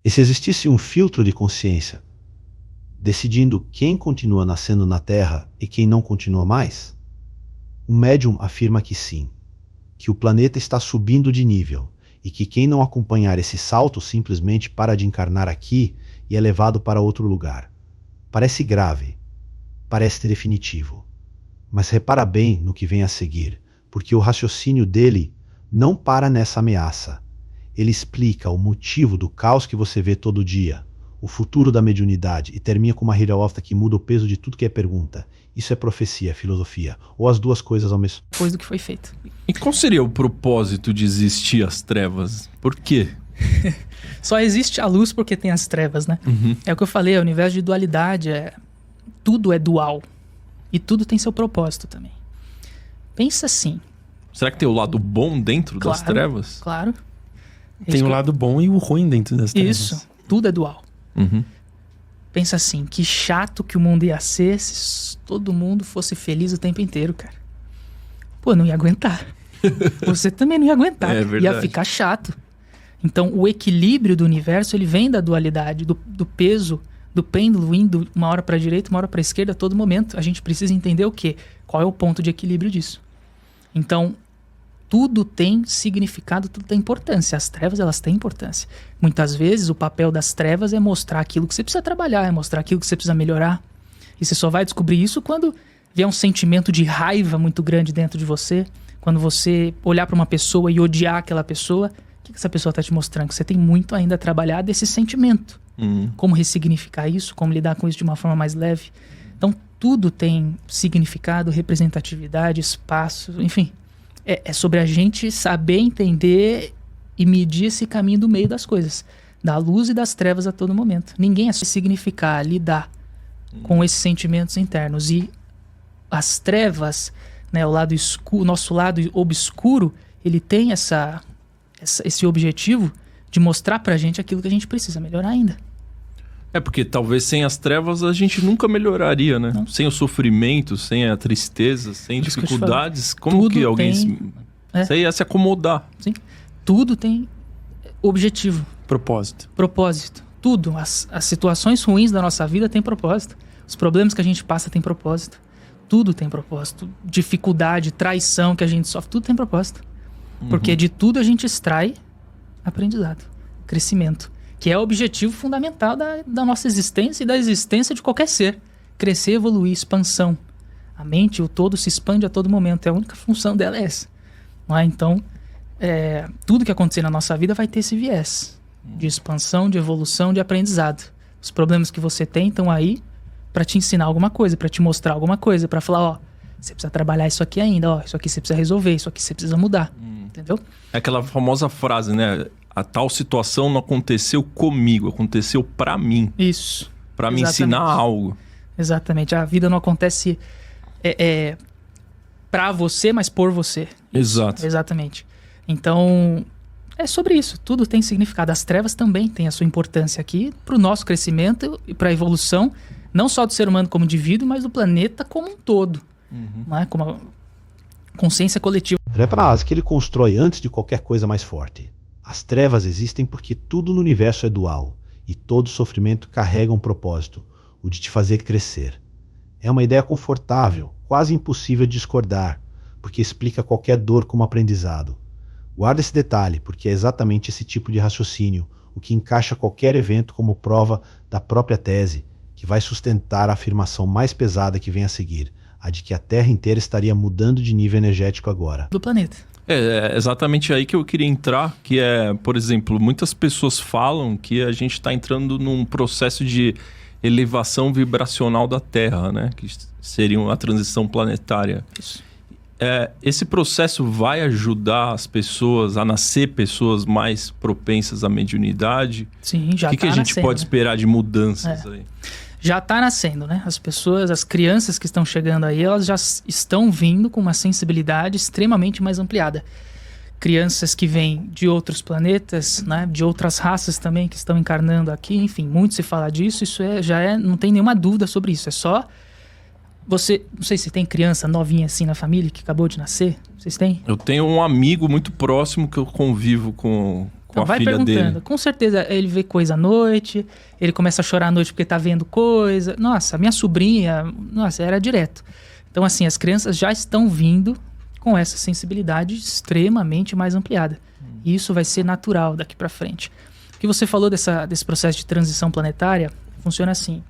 E se existisse um filtro de consciência, decidindo quem continua nascendo na Terra e quem não continua mais? Um médium afirma que sim, que o planeta está subindo de nível e que quem não acompanhar esse salto simplesmente para de encarnar aqui e é levado para outro lugar. Parece grave, parece definitivo, mas repara bem no que vem a seguir, porque o raciocínio dele não para nessa ameaça. Ele explica o motivo do caos que você vê todo dia, o futuro da mediunidade, e termina com uma reviravolta que muda o peso de tudo que é pergunta. Isso é profecia, filosofia, ou as duas coisas ao mesmo tempo. Depois do que foi feito. E qual seria o propósito de existir as trevas? Por quê? Só existe a luz porque tem as trevas, né? É o que eu falei, o universo de dualidade tudo é dual. E tudo tem seu propósito também. Pensa assim. Será que tem o lado bom dentro das trevas? Claro. Tem o lado bom e o ruim dentro das trevas. Isso, tudo é dual. Uhum. Pensa assim, que chato que o mundo ia ser se todo mundo fosse feliz o tempo inteiro, cara. Pô, não ia aguentar. Você também não ia aguentar. É verdade. Ia ficar chato. Então, o equilíbrio do universo, ele vem da dualidade, do peso, do pêndulo indo uma hora para a direita, uma hora para a esquerda a todo momento. A gente precisa entender o quê? Qual é o ponto de equilíbrio disso? Então, tudo tem significado, tudo tem importância. As trevas, elas têm importância. Muitas vezes, o papel das trevas é mostrar aquilo que você precisa trabalhar, é mostrar aquilo que você precisa melhorar. E você só vai descobrir isso quando vier um sentimento de raiva muito grande dentro de você, quando você olhar para uma pessoa e odiar aquela pessoa. O que essa pessoa está te mostrando? Que você tem muito ainda a trabalhar desse sentimento. Como ressignificar isso, como lidar com isso de uma forma mais leve. Então, tudo tem significado, representatividade, espaço, enfim. É sobre a gente saber entender e medir esse caminho do meio das coisas. Da luz e das trevas a todo momento. Ninguém é significar, lidar com esses sentimentos internos. E as trevas, né, o lado escuro, nosso lado obscuro, ele tem esse objetivo de mostrar pra gente aquilo que a gente precisa melhorar ainda. É porque talvez sem as trevas a gente nunca melhoraria, né? Não. Sem o sofrimento, sem a tristeza, sem dificuldades, como Tudo que alguém você ia se acomodar? Sim. Tudo tem objetivo, Propósito. Tudo. As situações ruins da nossa vida têm propósito. Os problemas que a gente passa têm propósito. Tudo tem propósito. Dificuldade, traição que a gente sofre, tudo tem propósito. Porque de tudo a gente extrai aprendizado, crescimento, que é o objetivo fundamental da nossa existência e da existência de qualquer ser. Crescer, evoluir, expansão. A mente, o todo, se expande a todo momento. A única função dela é essa. Não é? Então, tudo que acontecer na nossa vida vai ter esse viés de expansão, de evolução, de aprendizado. Os problemas que você tem estão aí para te ensinar alguma coisa, para te mostrar alguma coisa, para falar, ó, você precisa trabalhar isso aqui ainda, ó, isso aqui você precisa resolver, isso aqui você precisa mudar. Entendeu? É aquela famosa frase, né? A tal situação não aconteceu comigo, aconteceu pra mim. Isso. Pra me ensinar algo. Exatamente. A vida não acontece pra você, mas por você. Exato. Exatamente. Então, é sobre isso. Tudo tem significado. As trevas também têm a sua importância aqui pro nosso crescimento e pra evolução, não só do ser humano como indivíduo, mas do planeta como um todo. Não é? Como a consciência coletiva. É para nós que ele constrói antes de qualquer coisa mais forte. As trevas existem porque tudo no universo é dual e todo sofrimento carrega um propósito, o de te fazer crescer. É uma ideia confortável, quase impossível de discordar, porque explica qualquer dor como aprendizado. Guarda esse detalhe, porque é exatamente esse tipo de raciocínio o que encaixa qualquer evento como prova da própria tese, que vai sustentar a afirmação mais pesada que vem a seguir, a de que a Terra inteira estaria mudando de nível energético agora. Do planeta. É exatamente aí que eu queria entrar, que é, por exemplo, muitas pessoas falam que a gente está entrando num processo de elevação vibracional da Terra, né? Que seria a transição planetária. Isso. Esse processo vai ajudar as pessoas a nascer pessoas mais propensas à mediunidade? Sim, já O que a gente nascendo, pode esperar de mudanças aí? Já está nascendo, né? As pessoas, as crianças que estão chegando aí, elas já estão vindo com uma sensibilidade extremamente mais ampliada. Crianças que vêm de outros planetas, né? De outras raças também que estão encarnando aqui, enfim, muito se fala disso, não tem nenhuma dúvida sobre isso, é só você, não sei se tem criança novinha assim na família que acabou de nascer, vocês têm? Eu tenho um amigo muito próximo que eu convivo com com a vai filha perguntando. dele. Com certeza ele vê coisa à noite, ele começa a chorar à noite porque tá vendo coisa. Nossa, minha sobrinha, nossa, era direto. Então, assim, as crianças já estão vindo com essa sensibilidade extremamente mais ampliada. E isso vai ser natural daqui para frente. O que você falou desse processo de transição planetária funciona assim.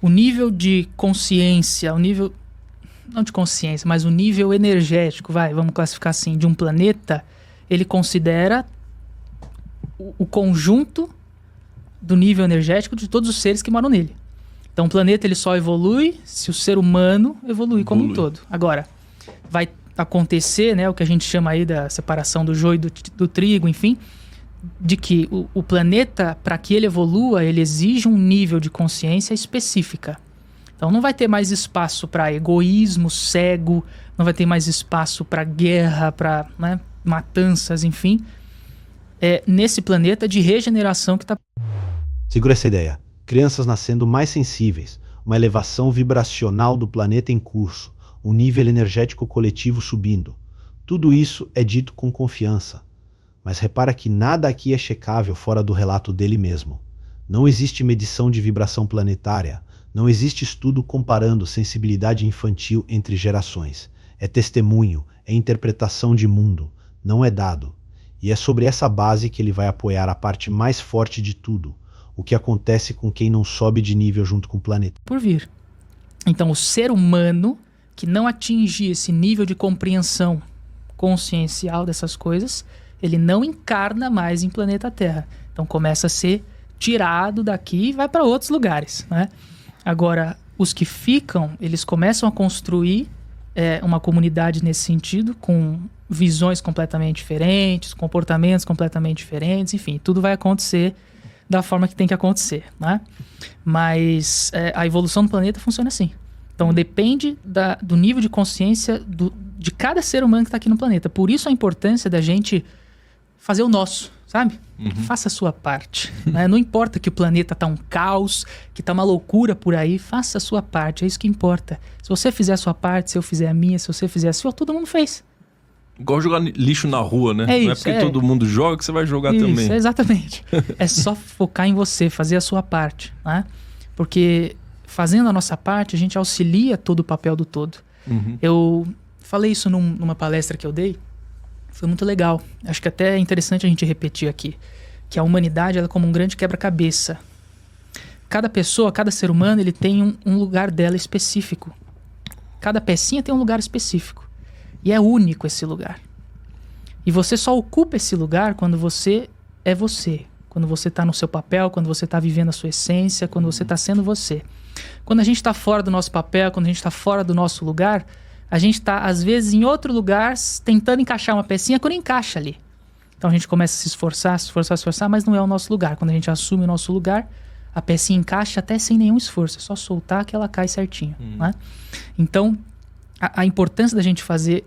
O nível de consciência, o nível... não de consciência, mas o nível energético, vamos classificar assim, de um planeta, ele considera o conjunto do nível energético de todos os seres que moram nele. Então o planeta ele só evolui se o ser humano evolui como um todo. Agora, vai acontecer, né, o que a gente chama aí da separação do joio e do trigo, enfim, de que o planeta, para que ele evolua, ele exige um nível de consciência específica. Então não vai ter mais espaço para egoísmo cego, não vai ter mais espaço para guerra, para, né, matanças, enfim. É nesse planeta de regeneração que está... Segura essa ideia. Crianças nascendo mais sensíveis, uma elevação vibracional do planeta em curso, um nível energético coletivo subindo. Tudo isso é dito com confiança. Mas repara que nada aqui é checável fora do relato dele mesmo. Não existe medição de vibração planetária. Não existe estudo comparando sensibilidade infantil entre gerações. É testemunho, é interpretação de mundo, não é dado. E é sobre essa base que ele vai apoiar a parte mais forte de tudo, o que acontece com quem não sobe de nível junto com o planeta. Por vir. Então, o ser humano que não atingir esse nível de compreensão consciencial dessas coisas, ele não encarna mais em planeta Terra. Então, começa a ser tirado daqui e vai para outros lugares, né? Agora, os que ficam, eles começam a construir uma comunidade nesse sentido, com visões completamente diferentes, comportamentos completamente diferentes, enfim, tudo vai acontecer da forma que tem que acontecer, né? Mas a evolução do planeta funciona assim. Então, depende do nível de consciência de cada ser humano que está aqui no planeta. Por isso a importância da gente fazer o nosso, sabe? Faça a sua parte. Né? Não importa que o planeta tá um caos, que tá uma loucura por aí, faça a sua parte, é isso que importa. Se você fizer a sua parte, se eu fizer a minha, se você fizer a sua, todo mundo fez. Igual jogar lixo na rua, né? É isso, não é porque todo mundo joga que você vai jogar isso, também. Exatamente. É só focar em você, fazer a sua parte, né? Porque fazendo a nossa parte, a gente auxilia todo o papel do todo. Eu falei isso numa palestra que eu dei, foi muito legal. Acho que até é interessante a gente repetir aqui, que a humanidade ela é como um grande quebra-cabeça. Cada pessoa, cada ser humano, ele tem um lugar dela específico. Cada pecinha tem um lugar específico. E é único esse lugar. E você só ocupa esse lugar quando você é você. Quando você está no seu papel, quando você está vivendo a sua essência, quando você está sendo você. Quando a gente está fora do nosso papel, quando a gente está fora do nosso lugar, a gente está, às vezes, em outro lugar, tentando encaixar uma pecinha que não encaixa ali. Então a gente começa a se esforçar, mas não é o nosso lugar. Quando a gente assume o nosso lugar, a pecinha encaixa até sem nenhum esforço. É só soltar que ela cai certinho. Né? Então, a importância da gente fazer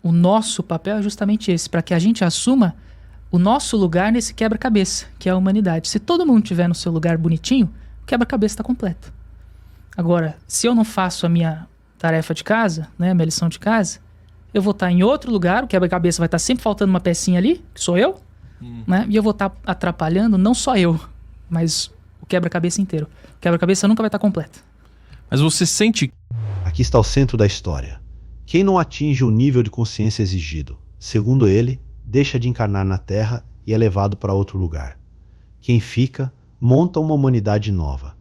o nosso papel é justamente esse, para que a gente assuma o nosso lugar nesse quebra-cabeça, que é a humanidade. Se todo mundo estiver no seu lugar bonitinho, o quebra-cabeça está completo. Agora, se eu não faço a minha tarefa de casa, né, minha lição de casa, eu vou estar em outro lugar, o quebra-cabeça vai estar sempre faltando uma pecinha ali, que sou eu, né, e eu vou estar atrapalhando não só eu, mas o quebra-cabeça inteiro. O quebra-cabeça nunca vai estar completo. Mas você sente... Aqui está o centro da história. Quem não atinge o nível de consciência exigido, segundo ele, deixa de encarnar na Terra e é levado para outro lugar. Quem fica, monta uma humanidade nova.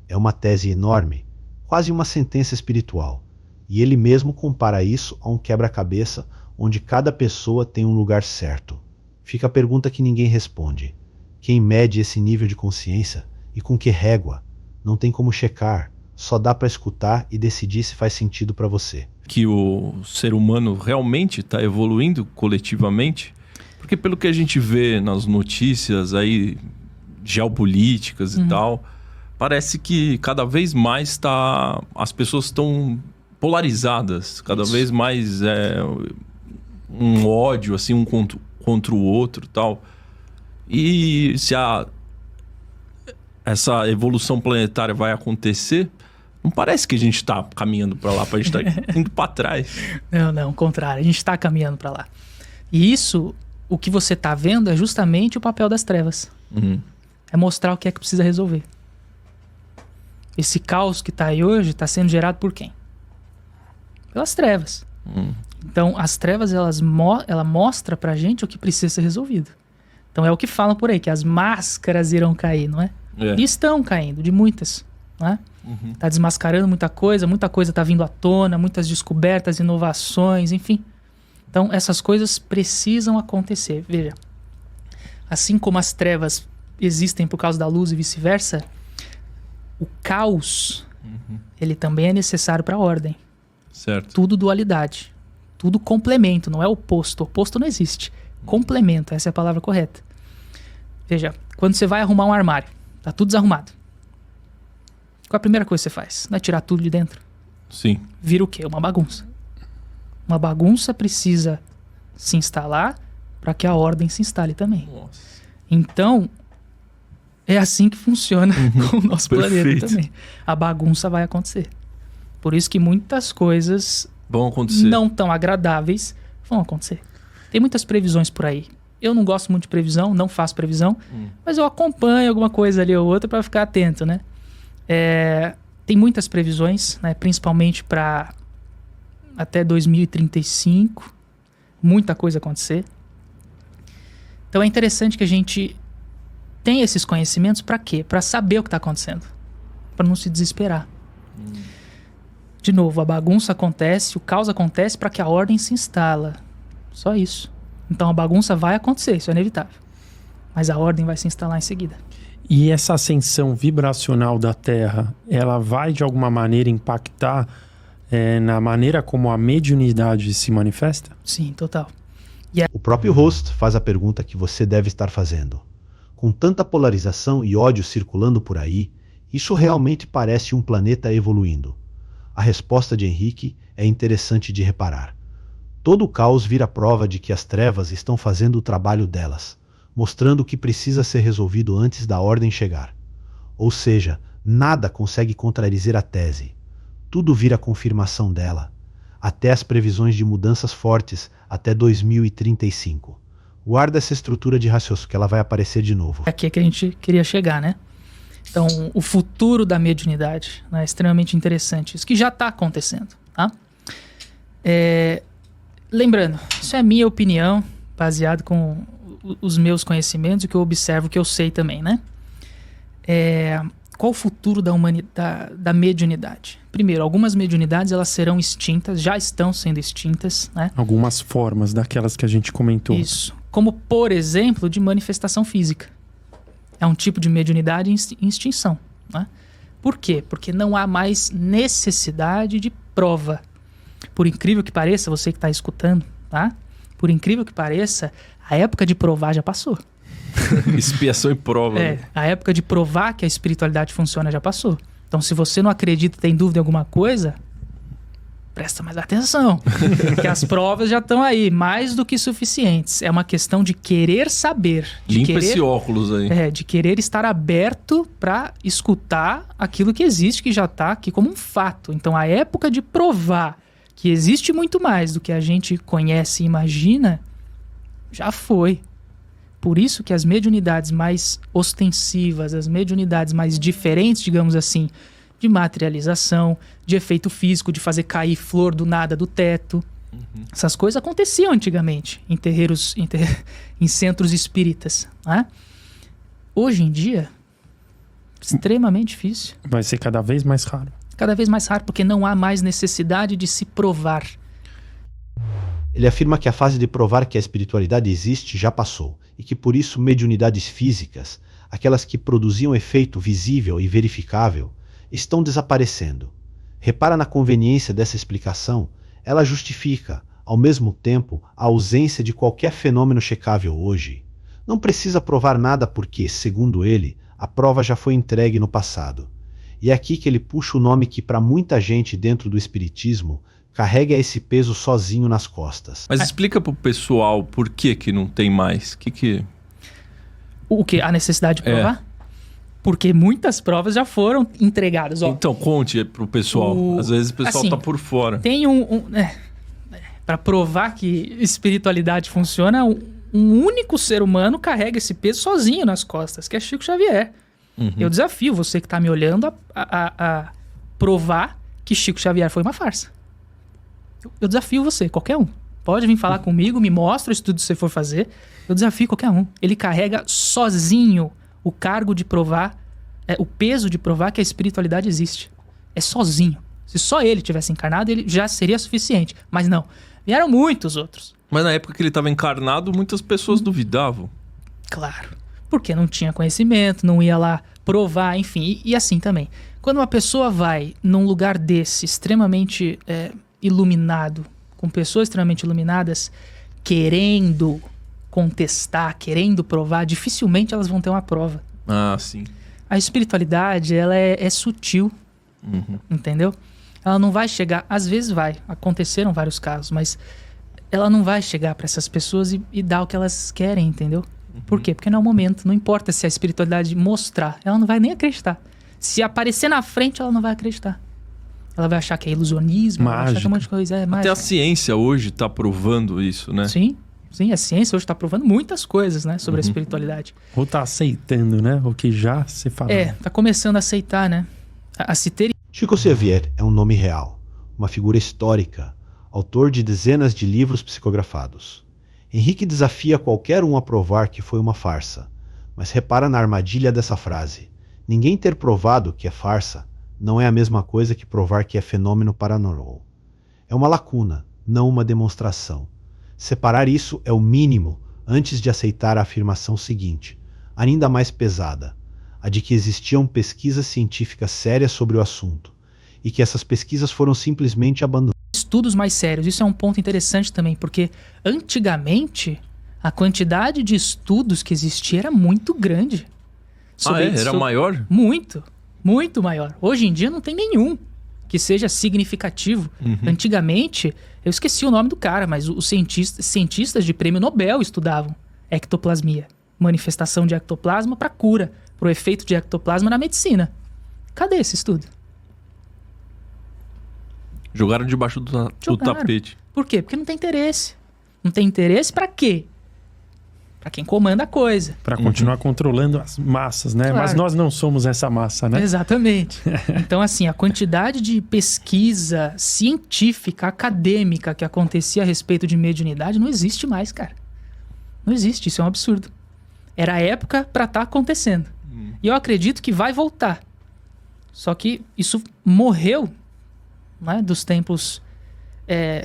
É uma tese enorme, quase uma sentença espiritual. E ele mesmo compara isso a um quebra-cabeça onde cada pessoa tem um lugar certo. Fica a pergunta que ninguém responde. Quem mede esse nível de consciência e com que régua? Não tem como checar, só dá para escutar e decidir se faz sentido para você. Que o ser humano realmente está evoluindo coletivamente? Porque pelo que a gente vê nas notícias aí, geopolíticas e tal, parece que cada vez mais as pessoas estão polarizadas, cada vez mais um ódio assim, um contra o outro e tal. E se essa evolução planetária vai acontecer, não parece que a gente está caminhando para lá, a gente está indo para trás. Não, ao contrário, a gente está caminhando para lá. E isso o que você está vendo é justamente o papel das trevas. É mostrar o que é que precisa resolver. Esse caos que está aí hoje está sendo gerado por quem? Pelas trevas. Então, as trevas, ela mostra pra gente o que precisa ser resolvido. Então, é o que falam por aí, que as máscaras irão cair, não é? E estão caindo, de muitas, não é? Tá desmascarando muita coisa tá vindo à tona, muitas descobertas, inovações, enfim. Então, essas coisas precisam acontecer. Veja, assim como as trevas existem por causa da luz e vice-versa, o caos, ele também é necessário para a ordem. Certo. Tudo dualidade. Tudo complemento, não é oposto. Oposto não existe. Complemento, essa é a palavra correta. Veja, quando você vai arrumar um armário, tá tudo desarrumado. Qual é a primeira coisa que você faz? Não é tirar tudo de dentro? Sim. Vira o quê? Uma bagunça. Uma bagunça precisa se instalar para que a ordem se instale também. Nossa. Então, é assim que funciona com o nosso planeta também. A bagunça vai acontecer. Por isso que muitas coisas vão acontecer. Não tão agradáveis vão acontecer. Tem muitas previsões por aí. Eu não gosto muito de previsão, não faço previsão, mas eu acompanho alguma coisa ali ou outra para ficar atento, né? Tem muitas previsões, né? Principalmente para até 2035. Muita coisa acontecer. Então é interessante que a gente tenha esses conhecimentos para quê? Para saber o que está acontecendo. Para não se desesperar. De novo, a bagunça acontece, o caos acontece para que a ordem se instala. Só isso. Então a bagunça vai acontecer, isso é inevitável. Mas a ordem vai se instalar em seguida. E essa ascensão vibracional da Terra, ela vai de alguma maneira impactar na maneira como a mediunidade se manifesta? Sim, total. O próprio host faz a pergunta que você deve estar fazendo. Com tanta polarização e ódio circulando por aí, isso realmente parece um planeta evoluindo? A resposta de Henrique é interessante de reparar. Todo o caos vira prova de que as trevas estão fazendo o trabalho delas, mostrando o que precisa ser resolvido antes da ordem chegar. Ou seja, nada consegue contrarizer a tese. Tudo vira confirmação dela, até as previsões de mudanças fortes até 2035. Guarda essa estrutura de raciocínio que ela vai aparecer de novo. Aqui é que a gente queria chegar, né? Então, o futuro da mediunidade, né, é extremamente interessante. Isso que já está acontecendo, tá? Lembrando, isso é a minha opinião, baseado com os meus conhecimentos, o que eu observo, o que eu sei também, né? Qual o futuro da mediunidade? Primeiro, algumas mediunidades elas serão extintas, já estão sendo extintas, né? Algumas formas daquelas que a gente comentou. Isso. Como, por exemplo, de manifestação física. É um tipo de mediunidade em extinção, né? Por quê? Porque não há mais necessidade de prova. Por incrível que pareça, você que está escutando, tá? Por incrível que pareça, a época de provar já passou. Expiação e prova. A época de provar que a espiritualidade funciona já passou. Então, se você não acredita, tem dúvida em alguma coisa, presta mais atenção. Porque as provas já estão aí, mais do que suficientes. É uma questão de querer saber. Limpa esse óculos aí. De querer estar aberto para escutar aquilo que existe, que já está aqui como um fato. Então, a época de provar que existe muito mais do que a gente conhece e imagina, já foi. Por isso que as mediunidades mais ostensivas, as mediunidades mais diferentes, digamos assim, de materialização, de efeito físico, de fazer cair flor do nada do teto. Essas coisas aconteciam antigamente em terreiros, em centros espíritas, né? Hoje em dia, extremamente difícil. Vai ser cada vez mais raro. Cada vez mais raro, porque não há mais necessidade de se provar. Ele afirma que a fase de provar que a espiritualidade existe já passou, e que por isso mediunidades físicas, aquelas que produziam efeito visível e verificável, estão desaparecendo. Repara na conveniência dessa explicação, ela justifica, ao mesmo tempo, a ausência de qualquer fenômeno checável hoje. Não precisa provar nada porque, segundo ele, a prova já foi entregue no passado. E é aqui que ele puxa o nome que para muita gente dentro do espiritismo carrega esse peso sozinho nas costas. Mas explica pro pessoal por que não tem mais. O que? A necessidade de provar? Porque muitas provas já foram entregadas. Ó, então, conte pro pessoal. Às vezes o pessoal assim, tá por fora. Tem para provar que espiritualidade funciona, Um único ser humano carrega esse peso sozinho nas costas, que é Chico Xavier. Eu desafio você que está me olhando a provar que Chico Xavier foi uma farsa. Eu desafio você, qualquer um. Pode vir falar comigo, me mostra o estudo que você for fazer. Eu desafio qualquer um. Ele carrega sozinho o cargo de provar, o peso de provar que a espiritualidade existe. É sozinho. Se só ele tivesse encarnado, ele já seria suficiente. Mas não. Vieram muitos outros. Mas na época que ele estava encarnado, muitas pessoas duvidavam. Claro. Porque não tinha conhecimento, não ia lá provar, enfim. E assim também. Quando uma pessoa vai num lugar desse, extremamente iluminado, com pessoas extremamente iluminadas, querendo contestar, querendo provar, dificilmente elas vão ter uma prova. Ah, sim. A espiritualidade, ela é sutil, entendeu? Ela não vai chegar, às vezes vai, aconteceram vários casos, mas ela não vai chegar para essas pessoas e dar o que elas querem, entendeu? Por quê? Porque não é o momento, não importa se a espiritualidade mostrar, ela não vai nem acreditar. Se aparecer na frente, ela não vai acreditar. Ela vai achar que é ilusionismo, ela vai achar que é um monte de coisa. Até a ciência hoje está provando isso, né? Sim, a ciência hoje está provando muitas coisas, né, sobre a espiritualidade. Ou tá aceitando, né, o que já se fala. Tá começando a aceitar, né, a se ter. Chico Xavier é um nome real, uma figura histórica, autor de dezenas de livros psicografados. Henrique desafia qualquer um a provar que foi uma farsa, mas repara na armadilha dessa frase. Ninguém ter provado que é farsa não é a mesma coisa que provar que é fenômeno paranormal. É uma lacuna, não uma demonstração. Separar isso é o mínimo antes de aceitar a afirmação seguinte, ainda mais pesada, a de que existiam pesquisas científicas sérias sobre o assunto, e que essas pesquisas foram simplesmente abandonadas. Estudos mais sérios, isso é um ponto interessante também, porque antigamente a quantidade de estudos que existia era muito grande. Era maior? Muito maior. Hoje em dia não tem nenhum que seja significativo. Antigamente, eu esqueci o nome do cara, mas os cientistas de prêmio Nobel estudavam ectoplasmia. Manifestação de ectoplasma para cura, para o efeito de ectoplasma na medicina. Cadê esse estudo? Jogaram debaixo do tapete. Por quê? Porque não tem interesse. Não tem interesse para quê? Para quem comanda a coisa. Para continuar controlando as massas, né? Claro. Mas nós não somos essa massa, né? Exatamente. Então, assim, a quantidade de pesquisa científica, acadêmica que acontecia a respeito de mediunidade não existe mais, cara. Não existe, isso é um absurdo. Era a época para estar acontecendo. E eu acredito que vai voltar. Só que isso morreu, né, dos tempos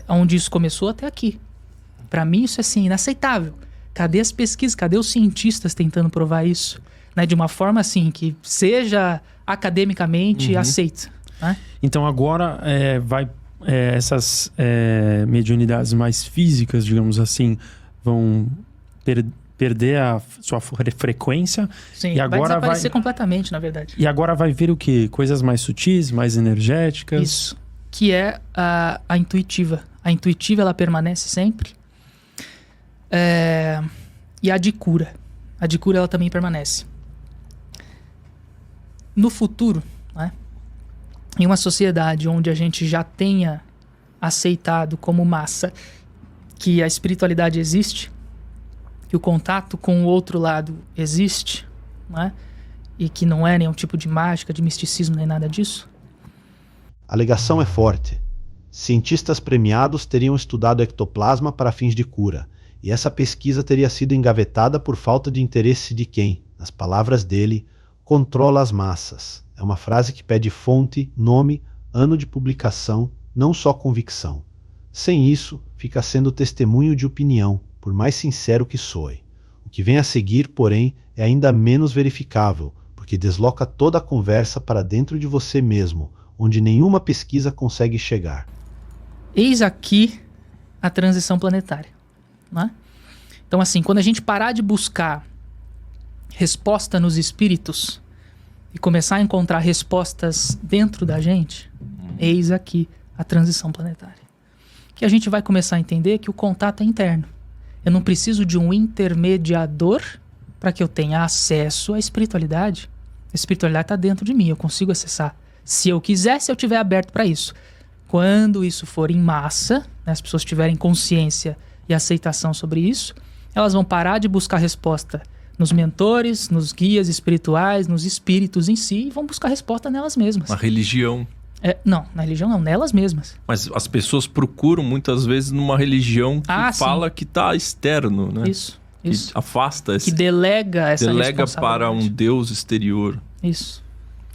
onde isso começou até aqui. Para mim isso é assim, inaceitável. Cadê as pesquisas? Cadê os cientistas tentando provar isso? Né, de uma forma assim, que seja academicamente aceita. Né? Então agora essas mediunidades mais físicas, digamos assim, vão perder a sua frequência. Sim, e agora vai desaparecer completamente, na verdade. E agora vai vir o quê? Coisas mais sutis, mais energéticas? Isso, que é a intuitiva. A intuitiva, ela permanece sempre. E a de cura. A de cura, ela também permanece. No futuro, né, em uma sociedade onde a gente já tenha aceitado como massa que a espiritualidade existe, que o contato com o outro lado existe, né, e que não é nenhum tipo de mágica, de misticismo, nem nada disso. A alegação é forte. Cientistas premiados teriam estudado ectoplasma para fins de cura, e essa pesquisa teria sido engavetada por falta de interesse de quem, nas palavras dele, controla as massas. É uma frase que pede fonte, nome, ano de publicação, não só convicção. Sem isso, fica sendo testemunho de opinião, por mais sincero que soe. O que vem a seguir, porém, é ainda menos verificável, porque desloca toda a conversa para dentro de você mesmo, onde nenhuma pesquisa consegue chegar. Eis aqui a transição planetária. Né? Então, assim, quando a gente parar de buscar resposta nos espíritos e começar a encontrar respostas dentro da gente, eis aqui a transição planetária. Que a gente vai começar a entender que o contato é interno. Eu não preciso de um intermediador para que eu tenha acesso à espiritualidade. A espiritualidade está dentro de mim, eu consigo acessar. Se eu quiser, se eu estiver aberto para isso. Quando isso for em massa, né, as pessoas tiverem consciência e aceitação sobre isso, Elas vão parar de buscar resposta nos mentores, nos guias espirituais, nos espíritos em si, e vão buscar resposta nelas mesmas. Na religião. Não, na religião não, nelas mesmas. Mas as pessoas procuram muitas vezes numa religião que fala que está externo, né? Isso. Que afasta que delega essa responsabilidade. Para um Deus exterior. Isso,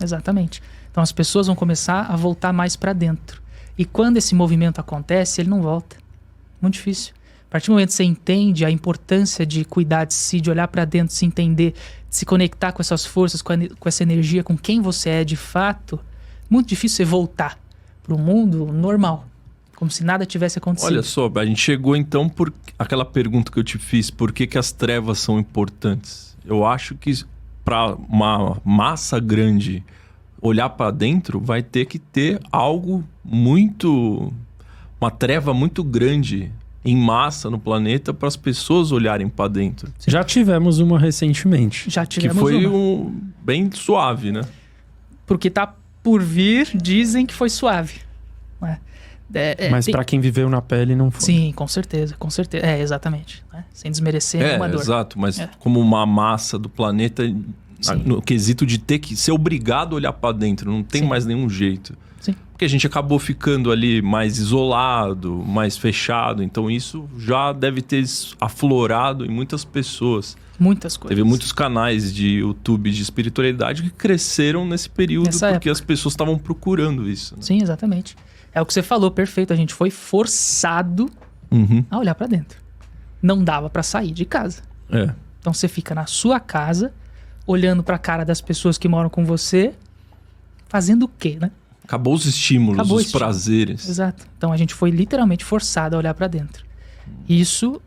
exatamente. Então as pessoas vão começar a voltar mais para dentro. E quando esse movimento acontece, ele não volta. Muito difícil. A partir do momento que você entende a importância de cuidar de si, de olhar para dentro, de se entender, de se conectar com essas forças, com essa energia, com quem você é de fato, muito difícil você voltar para o mundo normal, como se nada tivesse acontecido. Olha só, a gente chegou então por aquela pergunta que eu te fiz, por que as trevas são importantes? Eu acho que para uma massa grande olhar para dentro, vai ter que ter uma treva muito grande em massa no planeta para as pessoas olharem para dentro. Já tivemos uma recentemente. Já tivemos que foi bem suave, né? Porque tá por vir, dizem que foi suave. Mas para quem viveu na pele não foi. Sim, com certeza, com certeza. Exatamente. Né? Sem desmerecer nenhuma dor. Exato, mas como uma massa do planeta, no quesito de ter que ser obrigado a olhar para dentro, não tem mais nenhum jeito. Sim. Porque a gente acabou ficando ali mais isolado, mais fechado, então isso já deve ter aflorado em muitas pessoas. Muitas coisas. Teve muitos canais de YouTube de espiritualidade que cresceram nesse período porque as pessoas estavam procurando isso. Né? Sim, exatamente. É o que você falou, perfeito. A gente foi forçado a olhar pra dentro. Não dava pra sair de casa. Então você fica na sua casa, olhando pra cara das pessoas que moram com você, fazendo o quê, né? Acabou os estímulos, os prazeres. Exato. Então a gente foi literalmente forçado a olhar pra dentro. Isso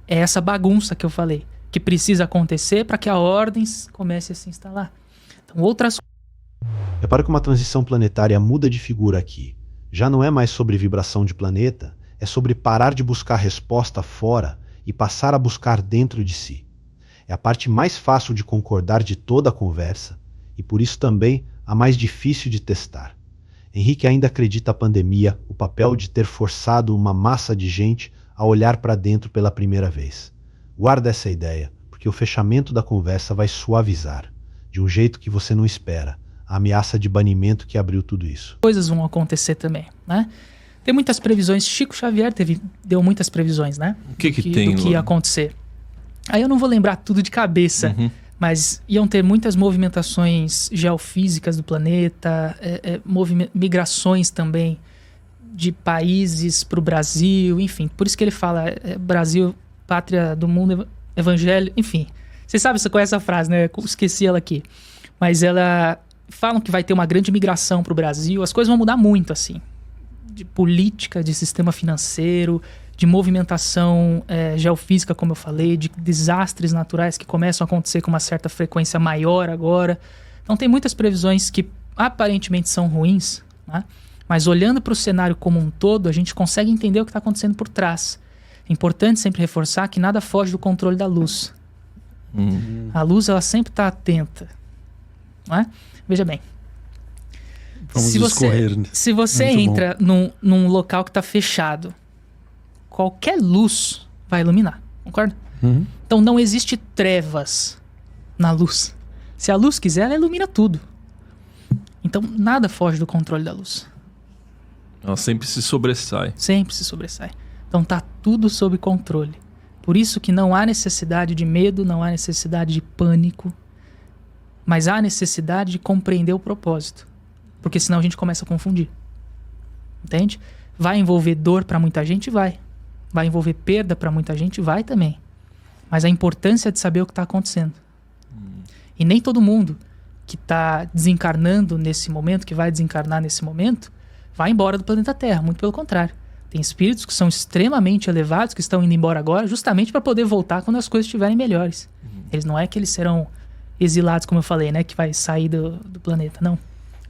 é essa bagunça que eu falei, que precisa acontecer para que a ordem comece a se instalar. Então outras... Repara que uma transição planetária muda de figura aqui. Já não é mais sobre vibração de planeta, é sobre parar de buscar resposta fora e passar a buscar dentro de si. É a parte mais fácil de concordar de toda a conversa e por isso também a mais difícil de testar. Henrique ainda acredita a pandemia, o papel de ter forçado uma massa de gente a olhar para dentro pela primeira vez. Guarda essa ideia, porque o fechamento da conversa vai suavizar, de um jeito que você não espera, a ameaça de banimento que abriu tudo isso. Coisas vão acontecer também, né? Tem muitas previsões, Chico Xavier deu muitas previsões, né? O que tem? Do que ia acontecer. Aí eu não vou lembrar tudo de cabeça, mas iam ter muitas movimentações geofísicas do planeta, migrações também de países para o Brasil, enfim. Por isso que ele fala, Brasil, pátria do mundo, evangelho, enfim. Você sabe, você conhece a frase, né? Eu esqueci ela aqui. Mas ela... Falam que vai ter uma grande migração para o Brasil, as coisas vão mudar muito, assim. De política, de sistema financeiro, de movimentação geofísica, como eu falei, de desastres naturais que começam a acontecer com uma certa frequência maior agora. Então tem muitas previsões que aparentemente são ruins, né? Mas olhando para o cenário como um todo, a gente consegue entender o que está acontecendo por trás. É importante sempre reforçar que nada foge do controle da luz. A luz, ela sempre está atenta, não é? Veja bem, se você entra num local que está fechado, qualquer luz vai iluminar, concorda? Então não existe trevas na luz. Se a luz quiser, ela ilumina tudo. Então nada foge do controle da luz. Ela sempre se sobressai. Sempre se sobressai. Então tá tudo sob controle. Por isso que não há necessidade de medo, não há necessidade de pânico, mas há necessidade de compreender o propósito. Porque senão a gente começa a confundir. Entende? Vai envolver dor para muita gente? Vai. Vai envolver perda para muita gente? Vai também. Mas a importância de saber o que está acontecendo. E nem todo mundo que está desencarnando nesse momento, que vai desencarnar nesse momento, vai embora do planeta Terra. Muito pelo contrário. Tem espíritos que são extremamente elevados, que estão indo embora agora, justamente para poder voltar quando as coisas estiverem melhores. Eles não é que eles serão exilados, como eu falei, né? Que vai sair do planeta. Não.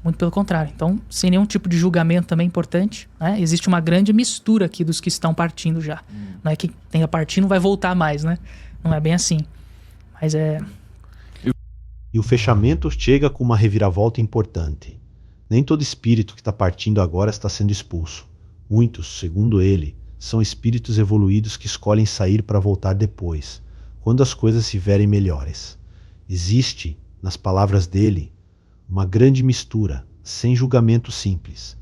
Muito pelo contrário. Então, sem nenhum tipo de julgamento também importante, né? Existe uma grande mistura aqui dos que estão partindo já. Não é que tenha partido não vai voltar mais, né? Não é bem assim. Mas E o fechamento chega com uma reviravolta importante. Nem todo espírito que está partindo agora está sendo expulso. Muitos, segundo ele, são espíritos evoluídos que escolhem sair para voltar depois, quando as coisas estiverem melhores. Existe, nas palavras dele, uma grande mistura, sem julgamento simples.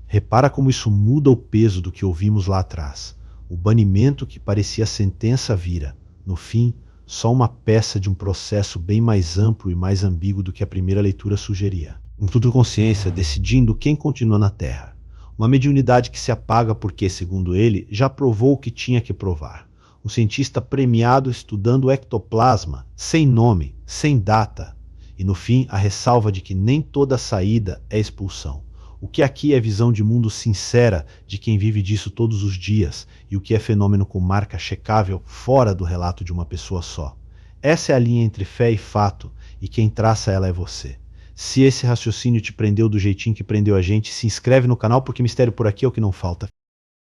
Repara como isso muda o peso do que ouvimos lá atrás. O banimento que parecia sentença vira, no fim, só uma peça de um processo bem mais amplo e mais ambíguo do que a primeira leitura sugeria. Um tudo consciência decidindo quem continua na Terra. Uma mediunidade que se apaga porque, segundo ele, já provou o que tinha que provar. Um cientista premiado estudando o ectoplasma, sem nome, sem data. E no fim, a ressalva de que nem toda saída é expulsão. O que aqui é visão de mundo sincera de quem vive disso todos os dias e o que é fenômeno com marca checável fora do relato de uma pessoa só. Essa é a linha entre fé e fato e quem traça ela é você. Se esse raciocínio te prendeu do jeitinho que prendeu a gente, se inscreve no canal porque mistério por aqui é o que não falta.